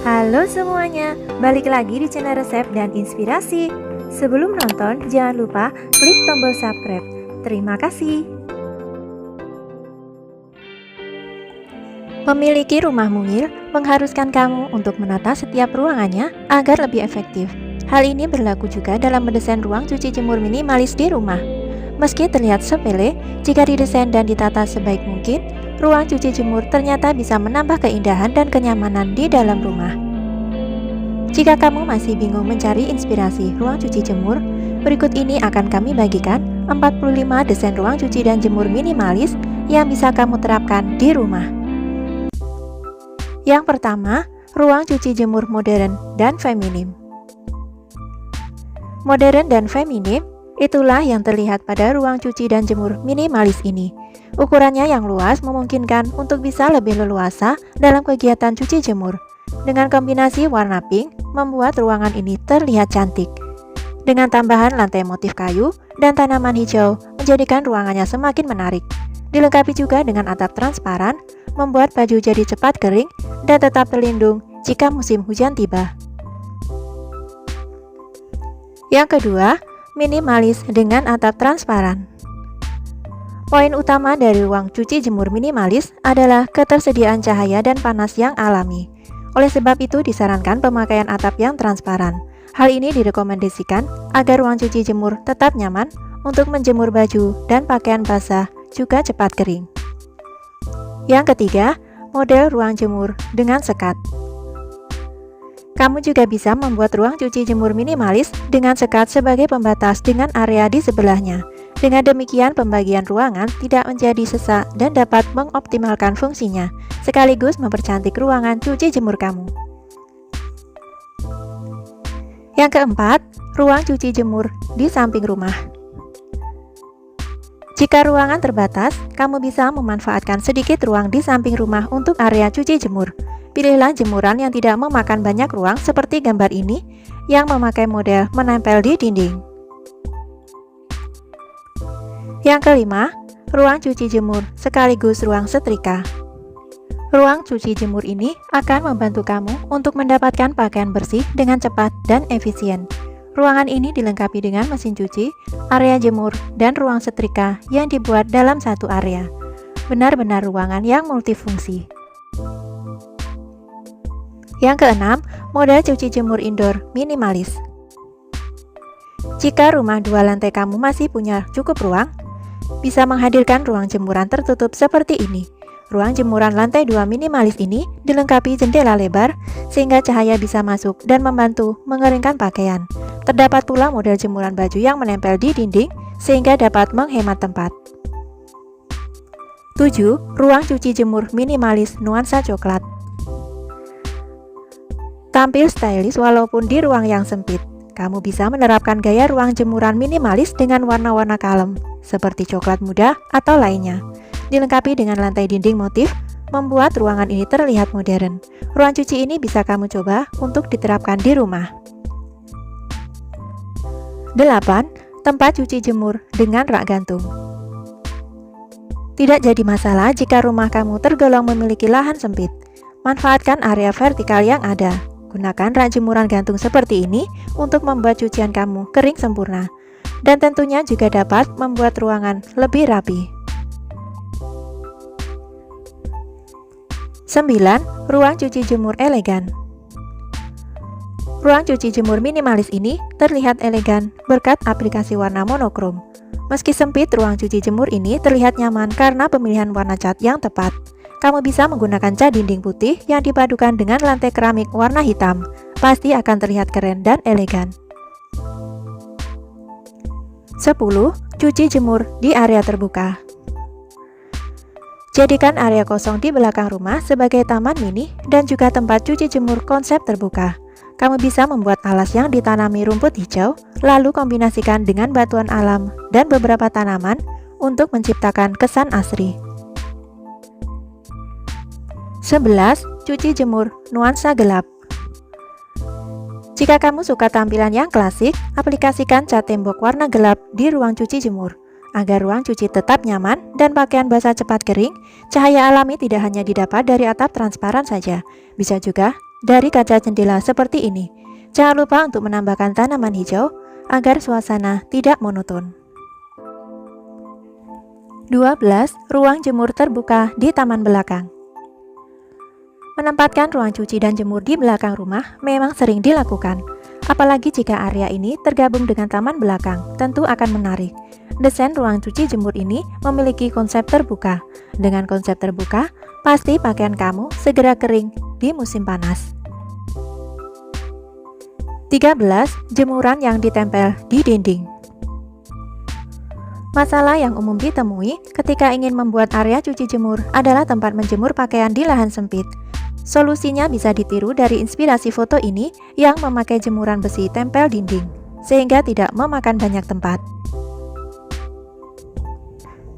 Halo semuanya, balik lagi di channel resep dan inspirasi. Sebelum nonton, jangan lupa klik tombol subscribe. Terima kasih. Memiliki rumah mungil mengharuskan kamu untuk menata setiap ruangannya agar lebih efektif. Hal ini berlaku juga dalam mendesain ruang cuci jemur minimalis di rumah. Meski terlihat sepele, jika didesain dan ditata sebaik mungkin, ruang cuci jemur ternyata bisa menambah keindahan dan kenyamanan di dalam rumah. Jika kamu masih bingung mencari inspirasi ruang cuci jemur, berikut ini akan kami bagikan 45 desain ruang cuci dan jemur minimalis yang bisa kamu terapkan di rumah. Yang pertama, ruang cuci jemur modern dan feminim. Modern dan feminim, itulah yang terlihat pada ruang cuci dan jemur minimalis ini. Ukurannya yang luas memungkinkan untuk bisa lebih leluasa dalam kegiatan cuci jemur. Dengan kombinasi warna pink, membuat ruangan ini terlihat cantik. Dengan tambahan lantai motif kayu dan tanaman hijau, menjadikan ruangannya semakin menarik. Dilengkapi juga dengan atap transparan, membuat baju jadi cepat kering dan tetap terlindung jika musim hujan tiba. Yang kedua, minimalis dengan atap transparan. Poin utama dari ruang cuci jemur minimalis adalah ketersediaan cahaya dan panas yang alami. Oleh sebab itu disarankan pemakaian atap yang transparan. Hal ini direkomendasikan agar ruang cuci jemur tetap nyaman untuk menjemur baju dan pakaian basah juga cepat kering. Yang ketiga, model ruang jemur dengan sekat. Kamu juga bisa membuat ruang cuci jemur minimalis dengan sekat sebagai pembatas dengan area di sebelahnya. Dengan demikian, pembagian ruangan tidak menjadi sesak dan dapat mengoptimalkan fungsinya, sekaligus mempercantik ruangan cuci jemur kamu. Yang keempat, ruang cuci jemur di samping rumah. Jika ruangan terbatas, kamu bisa memanfaatkan sedikit ruang di samping rumah untuk area cuci jemur. Pilihlah jemuran yang tidak memakan banyak ruang seperti gambar ini, yang memakai model menempel di dinding. Yang kelima, ruang cuci jemur sekaligus ruang setrika. Ruang cuci jemur ini akan membantu kamu untuk mendapatkan pakaian bersih dengan cepat dan efisien. Ruangan ini dilengkapi dengan mesin cuci, area jemur, dan ruang setrika yang dibuat dalam satu area. Benar-benar ruangan yang multifungsi. Yang keenam, model cuci jemur indoor minimalis. Jika rumah 2 lantai kamu masih punya cukup ruang, bisa menghadirkan ruang jemuran tertutup seperti ini. Ruang jemuran lantai 2 minimalis ini dilengkapi jendela lebar sehingga cahaya bisa masuk dan membantu mengeringkan pakaian. Terdapat pula model jemuran baju yang menempel di dinding sehingga dapat menghemat tempat. 7. Ruang cuci jemur minimalis nuansa coklat. Tampil stylish walaupun di ruang yang sempit. Kamu bisa menerapkan gaya ruang jemuran minimalis dengan warna-warna kalem, seperti coklat muda atau lainnya. Dilengkapi dengan lantai dinding motif, membuat ruangan ini terlihat modern. Ruang cuci ini bisa kamu coba untuk diterapkan di rumah. 8. Tempat cuci jemur dengan rak gantung. Tidak jadi masalah jika rumah kamu tergolong memiliki lahan sempit. Manfaatkan area vertikal yang ada. Gunakan rak jemuran gantung seperti ini untuk membuat cucian kamu kering sempurna. Dan tentunya juga dapat membuat ruangan lebih rapi. 9. Ruang cuci jemur elegan. Ruang cuci jemur minimalis ini terlihat elegan berkat aplikasi warna monokrom. Meski sempit, ruang cuci jemur ini terlihat nyaman karena pemilihan warna cat yang tepat. Kamu bisa menggunakan cat dinding putih yang dipadukan dengan lantai keramik warna hitam. Pasti akan terlihat keren dan elegan. 10. Cuci jemur di area terbuka. Jadikan area kosong di belakang rumah sebagai taman mini dan juga tempat cuci jemur konsep terbuka. Kamu bisa membuat alas yang ditanami rumput hijau, lalu kombinasikan dengan batuan alam dan beberapa tanaman untuk menciptakan kesan asri. 11. Cuci jemur nuansa gelap. Jika kamu suka tampilan yang klasik, aplikasikan cat tembok warna gelap di ruang cuci jemur. Agar ruang cuci tetap nyaman dan pakaian basah cepat kering, cahaya alami tidak hanya didapat dari atap transparan saja, bisa juga dari kaca jendela seperti ini. Jangan lupa untuk menambahkan tanaman hijau agar suasana tidak monoton. 12. Ruang jemur terbuka di taman belakang. Menempatkan ruang cuci dan jemur di belakang rumah memang sering dilakukan. Apalagi jika area ini tergabung dengan taman belakang, tentu akan menarik. Desain ruang cuci jemur ini memiliki konsep terbuka. Dengan konsep terbuka, pasti pakaian kamu segera kering di musim panas. 13. Jemuran yang ditempel di dinding. Masalah yang umum ditemui ketika ingin membuat area cuci jemur adalah tempat menjemur pakaian di lahan sempit. Solusinya bisa ditiru dari inspirasi foto ini yang memakai jemuran besi tempel dinding, sehingga tidak memakan banyak tempat.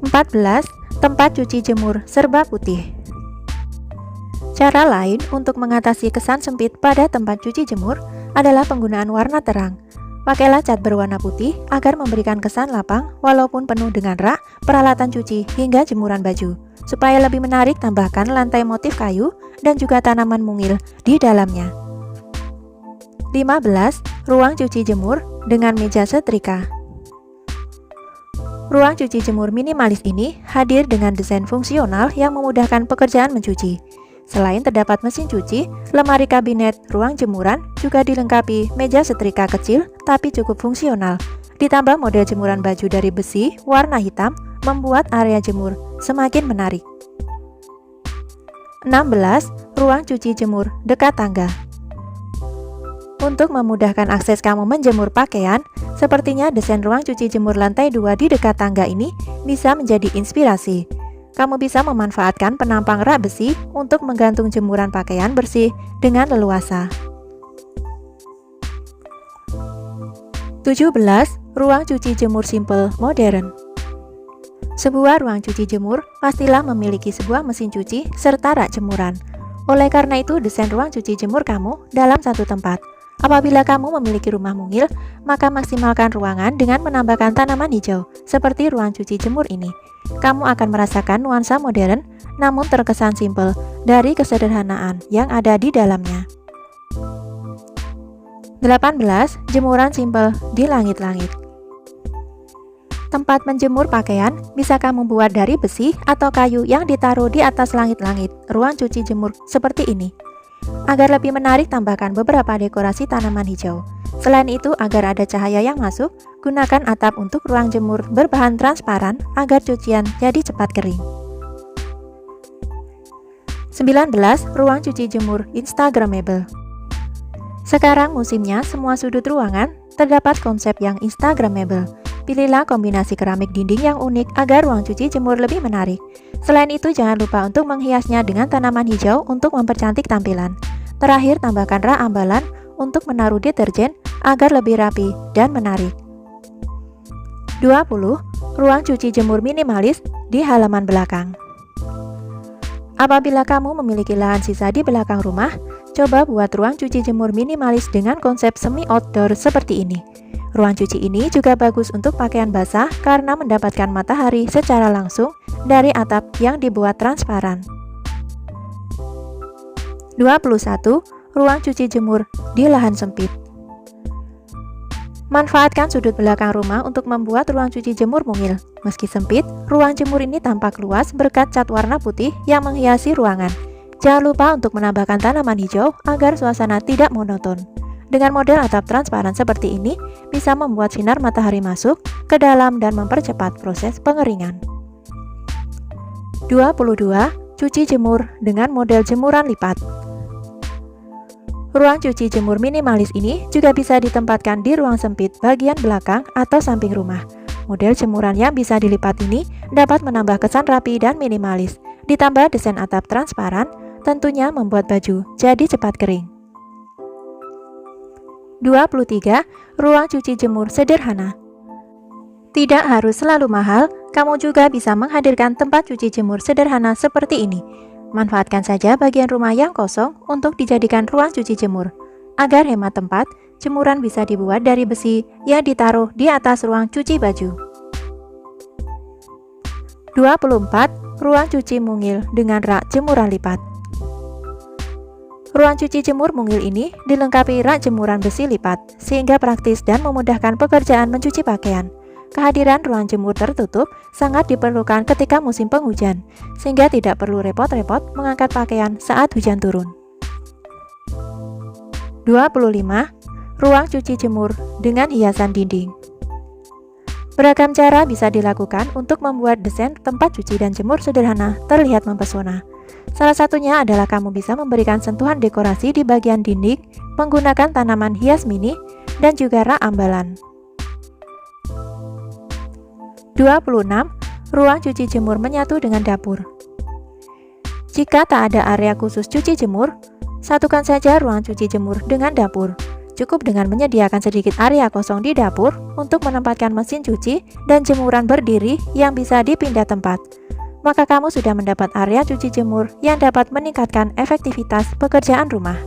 14. Tempat cuci jemur serba putih. Cara lain untuk mengatasi kesan sempit pada tempat cuci jemur adalah penggunaan warna terang. Pakailah cat berwarna putih agar memberikan kesan lapang walaupun penuh dengan rak, peralatan cuci, hingga jemuran baju. Supaya lebih menarik, tambahkan lantai motif kayu dan juga tanaman mungil di dalamnya. 15. Ruang cuci jemur dengan meja setrika. Ruang cuci jemur minimalis ini hadir dengan desain fungsional yang memudahkan pekerjaan mencuci. Selain terdapat mesin cuci, lemari kabinet ruang jemuran juga dilengkapi meja setrika kecil tapi cukup fungsional. Ditambah model jemuran baju dari besi warna hitam membuat area jemur semakin menarik. 16. Ruang cuci jemur dekat tangga. Untuk memudahkan akses kamu menjemur pakaian, sepertinya desain ruang cuci jemur lantai 2 di dekat tangga ini bisa menjadi inspirasi. Kamu bisa memanfaatkan penampang rak besi untuk menggantung jemuran pakaian bersih dengan leluasa. 17. Ruang cuci jemur simple modern. Sebuah ruang cuci jemur pastilah memiliki sebuah mesin cuci serta rak jemuran. Oleh karena itu, desain ruang cuci jemur kamu dalam satu tempat. Apabila kamu memiliki rumah mungil, maka maksimalkan ruangan dengan menambahkan tanaman hijau, seperti ruang cuci jemur ini. Kamu akan merasakan nuansa modern, namun terkesan simpel dari kesederhanaan yang ada di dalamnya. 18. Jemuran simpel di langit-langit. Tempat menjemur pakaian bisa kamu buat dari besi atau kayu yang ditaruh di atas langit-langit ruang cuci jemur seperti ini. Agar lebih menarik, tambahkan beberapa dekorasi tanaman hijau. Selain itu, agar ada cahaya yang masuk, gunakan atap untuk ruang jemur berbahan transparan agar cucian jadi cepat kering. 19. Ruang cuci jemur Instagramable. Sekarang musimnya semua sudut ruangan terdapat konsep yang Instagramable. Pilihlah kombinasi keramik dinding yang unik agar ruang cuci jemur lebih menarik. Selain itu, jangan lupa untuk menghiasnya dengan tanaman hijau untuk mempercantik tampilan. Terakhir, tambahkan rak ambalan untuk menaruh deterjen agar lebih rapi dan menarik. 20. Ruang cuci jemur minimalis di halaman belakang. Apabila kamu memiliki lahan sisa di belakang rumah, coba buat ruang cuci jemur minimalis dengan konsep semi-outdoor seperti ini. Ruang cuci ini juga bagus untuk pakaian basah karena mendapatkan matahari secara langsung dari atap yang dibuat transparan. 21. Ruang cuci jemur di lahan sempit. Manfaatkan sudut belakang rumah untuk membuat ruang cuci jemur mungil. Meski sempit, ruang jemur ini tampak luas berkat cat warna putih yang menghiasi ruangan. Jangan lupa untuk menambahkan tanaman hijau agar suasana tidak monoton. Dengan model atap transparan seperti ini, bisa membuat sinar matahari masuk ke dalam dan mempercepat proses pengeringan. 22. Cuci jemur dengan model jemuran lipat. Ruang cuci jemur minimalis ini juga bisa ditempatkan di ruang sempit bagian belakang atau samping rumah. Model jemuran yang bisa dilipat ini dapat menambah kesan rapi dan minimalis. Ditambah desain atap transparan, tentunya membuat baju jadi cepat kering. 23. Ruang cuci jemur sederhana. Tidak harus selalu mahal, kamu juga bisa menghadirkan tempat cuci jemur sederhana seperti ini. Manfaatkan saja bagian rumah yang kosong untuk dijadikan ruang cuci jemur. Agar hemat tempat, jemuran bisa dibuat dari besi yang ditaruh di atas ruang cuci baju. 24. Ruang cuci mungil dengan rak jemuran lipat. Ruang cuci jemur mungil ini dilengkapi rak jemuran besi lipat, sehingga praktis dan memudahkan pekerjaan mencuci pakaian. Kehadiran ruang jemur tertutup sangat diperlukan ketika musim penghujan, sehingga tidak perlu repot-repot mengangkat pakaian saat hujan turun. 25. Ruang cuci jemur dengan hiasan dinding. Beragam cara bisa dilakukan untuk membuat desain tempat cuci dan jemur sederhana terlihat mempesona. Salah satunya adalah kamu bisa memberikan sentuhan dekorasi di bagian dinding menggunakan tanaman hias mini dan juga rak ambalan. 26. Ruang cuci jemur menyatu dengan dapur. Jika tak ada area khusus cuci jemur, satukan saja ruang cuci jemur dengan dapur. Cukup dengan menyediakan sedikit area kosong di dapur untuk menempatkan mesin cuci dan jemuran berdiri yang bisa dipindah tempat. Maka kamu sudah mendapat area cuci jemur yang dapat meningkatkan efektivitas pekerjaan rumah.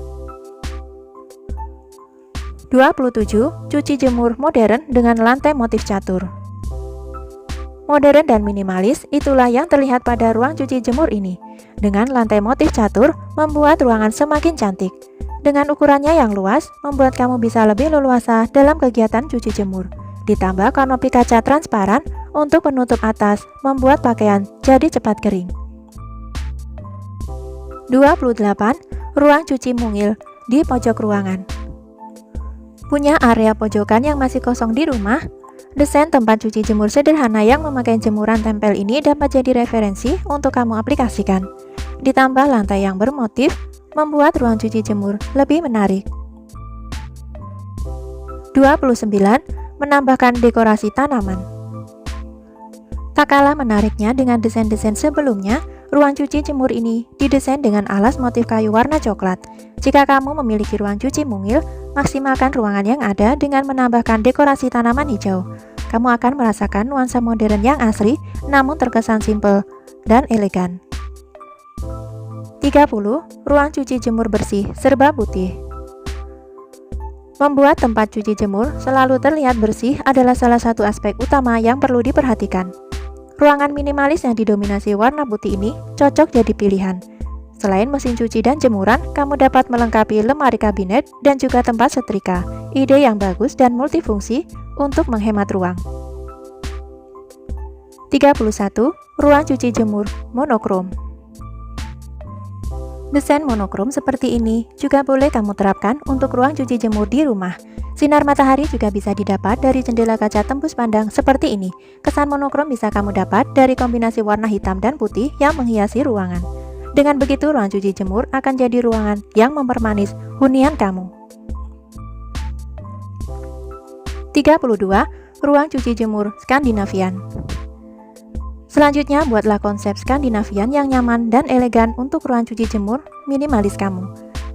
27. Cuci jemur modern dengan lantai motif catur. Modern dan minimalis itulah yang terlihat pada ruang cuci jemur ini. Dengan lantai motif catur, membuat ruangan semakin cantik. Dengan ukurannya yang luas, membuat kamu bisa lebih leluasa dalam kegiatan cuci jemur. Ditambah kanopi kaca transparan untuk penutup atas, membuat pakaian jadi cepat kering. 28. Ruang cuci mungil di pojok ruangan. Punya area pojokan yang masih kosong di rumah? Desain tempat cuci jemur sederhana yang memakai jemuran tempel ini dapat jadi referensi untuk kamu aplikasikan. Ditambah lantai yang bermotif, membuat ruang cuci jemur lebih menarik. 29. Menambahkan dekorasi tanaman. Tak kalah menariknya dengan desain-desain sebelumnya, ruang cuci jemur ini didesain dengan alas motif kayu warna coklat. Jika kamu memiliki ruang cuci mungil, maksimalkan ruangan yang ada dengan menambahkan dekorasi tanaman hijau. Kamu akan merasakan nuansa modern yang asri, namun terkesan simpel dan elegan. 30. Ruang cuci jemur bersih serba putih. Membuat tempat cuci jemur selalu terlihat bersih adalah salah satu aspek utama yang perlu diperhatikan. Ruangan minimalis yang didominasi warna putih ini cocok jadi pilihan. Selain mesin cuci dan jemuran, kamu dapat melengkapi lemari kabinet dan juga tempat setrika. Ide yang bagus dan multifungsi untuk menghemat ruang. 31. Ruang cuci jemur monokrom. Desain monokrom seperti ini juga boleh kamu terapkan untuk ruang cuci jemur di rumah. Sinar matahari juga bisa didapat dari jendela kaca tembus pandang seperti ini. Kesan monokrom bisa kamu dapat dari kombinasi warna hitam dan putih yang menghiasi ruangan. Dengan begitu, ruang cuci jemur akan jadi ruangan yang mempermanis hunian kamu. 32. Ruang cuci jemur Skandinavian. Selanjutnya, buatlah konsep Skandinavian yang nyaman dan elegan untuk ruang cuci jemur minimalis kamu.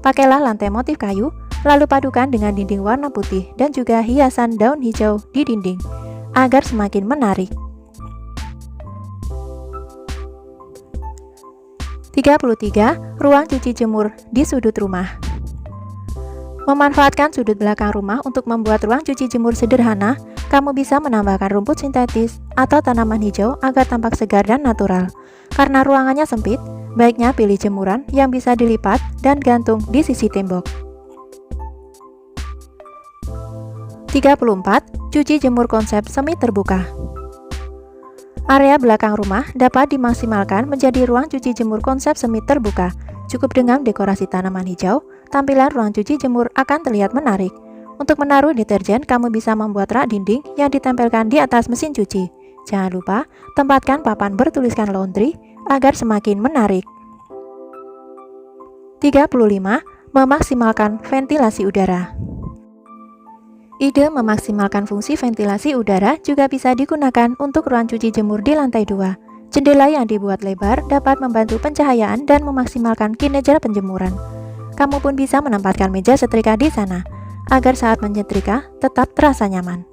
Pakailah lantai motif kayu, lalu padukan dengan dinding warna putih dan juga hiasan daun hijau di dinding, agar semakin menarik. 33. Ruang cuci jemur di sudut rumah. Memanfaatkan sudut belakang rumah untuk membuat ruang cuci jemur sederhana, kamu bisa menambahkan rumput sintetis atau tanaman hijau agar tampak segar dan natural. Karena ruangannya sempit, baiknya pilih jemuran yang bisa dilipat dan gantung di sisi tembok. 34. Cuci jemur konsep semi terbuka. Area belakang rumah dapat dimaksimalkan menjadi ruang cuci jemur konsep semi terbuka. Cukup dengan dekorasi tanaman hijau, tampilan ruang cuci jemur akan terlihat menarik. Untuk menaruh deterjen, kamu bisa membuat rak dinding yang ditempelkan di atas mesin cuci. Jangan lupa, tempatkan papan bertuliskan laundry agar semakin menarik. 35. Memaksimalkan ventilasi udara. Ide memaksimalkan fungsi ventilasi udara juga bisa digunakan untuk ruang cuci jemur di lantai 2. Jendela yang dibuat lebar dapat membantu pencahayaan dan memaksimalkan kinerja penjemuran. Kamu pun bisa menempatkan meja setrika di sana, agar saat menyetrika tetap terasa nyaman.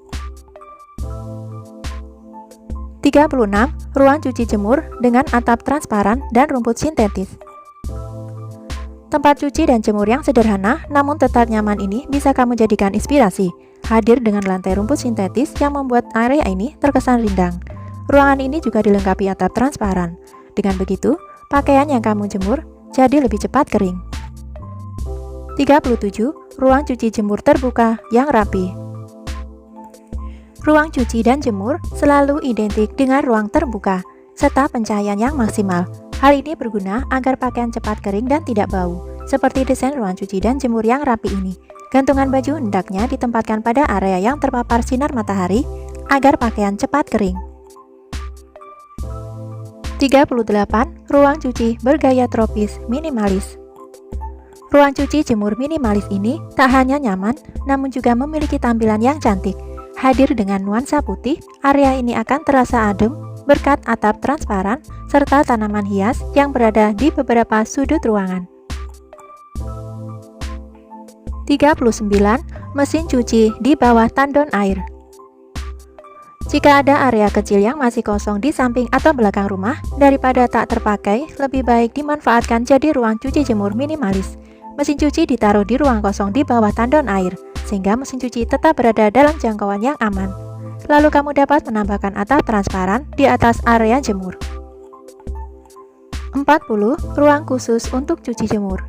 36. Ruang cuci jemur dengan atap transparan dan rumput sintetis. Tempat cuci dan jemur yang sederhana namun tetap nyaman ini bisa kamu jadikan inspirasi. Hadir dengan lantai rumput sintetis yang membuat area ini terkesan rindang. Ruangan ini juga dilengkapi atap transparan. Dengan begitu, pakaian yang kamu jemur jadi lebih cepat kering. 37. Ruang cuci jemur terbuka yang rapi. Ruang cuci dan jemur selalu identik dengan ruang terbuka serta pencahayaan yang maksimal. Hal ini berguna agar pakaian cepat kering dan tidak bau. Seperti desain ruang cuci dan jemur yang rapi ini, gantungan baju hendaknya ditempatkan pada area yang terpapar sinar matahari agar pakaian cepat kering. 38. Ruang cuci bergaya tropis minimalis. Ruang cuci jemur minimalis ini tak hanya nyaman, namun juga memiliki tampilan yang cantik. Hadir dengan nuansa putih, area ini akan terasa adem berkat atap transparan serta tanaman hias yang berada di beberapa sudut ruangan. 39. Mesin cuci di bawah tandon air. Jika ada area kecil yang masih kosong di samping atau belakang rumah, daripada tak terpakai, lebih baik dimanfaatkan jadi ruang cuci jemur minimalis. Mesin cuci ditaruh di ruang kosong di bawah tandon air, sehingga mesin cuci tetap berada dalam jangkauan yang aman. Lalu kamu dapat menambahkan atap transparan di atas area jemur. 40. Ruang khusus untuk cuci jemur.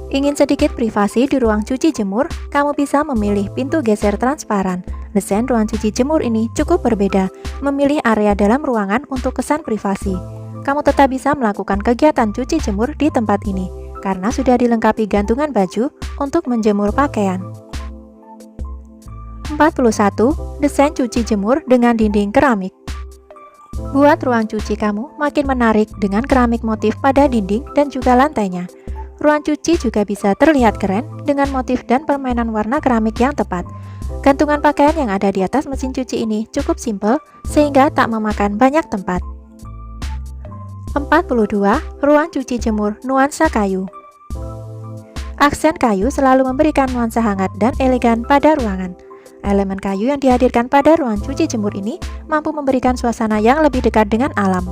Ingin sedikit privasi di ruang cuci jemur, kamu bisa memilih pintu geser transparan. Desain ruang cuci jemur ini cukup berbeda, memilih area dalam ruangan untuk kesan privasi. Kamu tetap bisa melakukan kegiatan cuci jemur di tempat ini, karena sudah dilengkapi gantungan baju untuk menjemur pakaian. 41. Desain cuci jemur dengan dinding keramik. Buat ruang cuci kamu makin menarik dengan keramik motif pada dinding dan juga lantainya. Ruang cuci juga bisa terlihat keren dengan motif dan permainan warna keramik yang tepat. Gantungan pakaian yang ada di atas mesin cuci ini cukup simpel sehingga tak memakan banyak tempat. 42. Ruang cuci jemur nuansa kayu. Aksen kayu selalu memberikan nuansa hangat dan elegan pada ruangan. Elemen kayu yang dihadirkan pada ruang cuci jemur ini mampu memberikan suasana yang lebih dekat dengan alam,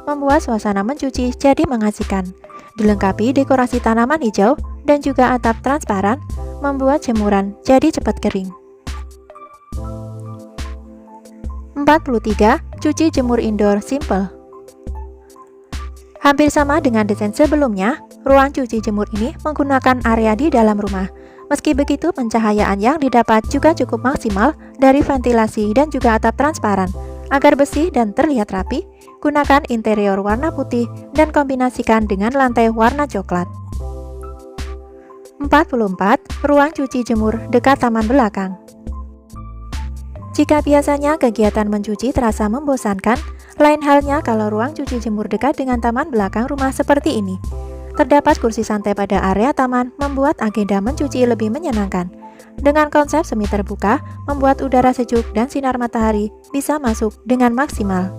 membuat suasana mencuci jadi mengasihkan. Dilengkapi dekorasi tanaman hijau dan juga atap transparan, membuat jemuran jadi cepat kering. 43. Cuci jemur indoor simple. Hampir sama dengan desain sebelumnya, ruang cuci jemur ini menggunakan area di dalam rumah. Meski begitu, pencahayaan yang didapat juga cukup maksimal dari ventilasi dan juga atap transparan. Agar bersih dan terlihat rapi, gunakan interior warna putih dan kombinasikan dengan lantai warna coklat. 44. Ruang cuci jemur dekat taman belakang. Jika biasanya kegiatan mencuci terasa membosankan, lain halnya kalau ruang cuci jemur dekat dengan taman belakang rumah seperti ini. Terdapat kursi santai pada area taman, membuat agenda mencuci lebih menyenangkan. Dengan konsep semi terbuka, membuat udara sejuk dan sinar matahari bisa masuk dengan maksimal.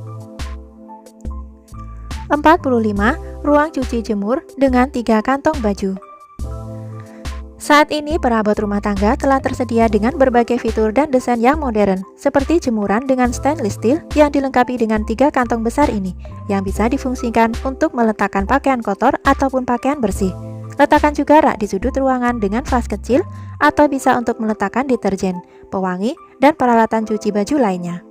45. Ruang cuci jemur dengan 3 kantong baju. Saat ini perabot rumah tangga telah tersedia dengan berbagai fitur dan desain yang modern, seperti jemuran dengan stainless steel yang dilengkapi dengan 3 kantong besar ini, yang bisa difungsikan untuk meletakkan pakaian kotor ataupun pakaian bersih. Letakkan juga rak di sudut ruangan dengan vas kecil, atau bisa untuk meletakkan deterjen, pewangi, dan peralatan cuci baju lainnya.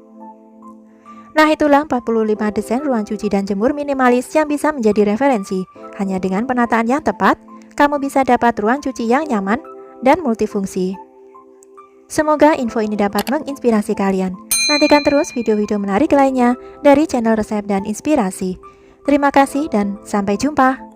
Nah, itulah 45 desain ruang cuci dan jemur minimalis yang bisa menjadi referensi. Hanya dengan penataan yang tepat, kamu bisa dapat ruang cuci yang nyaman dan multifungsi. Semoga info ini dapat menginspirasi kalian. Nantikan terus video-video menarik lainnya dari channel Resep dan Inspirasi. Terima kasih dan sampai jumpa.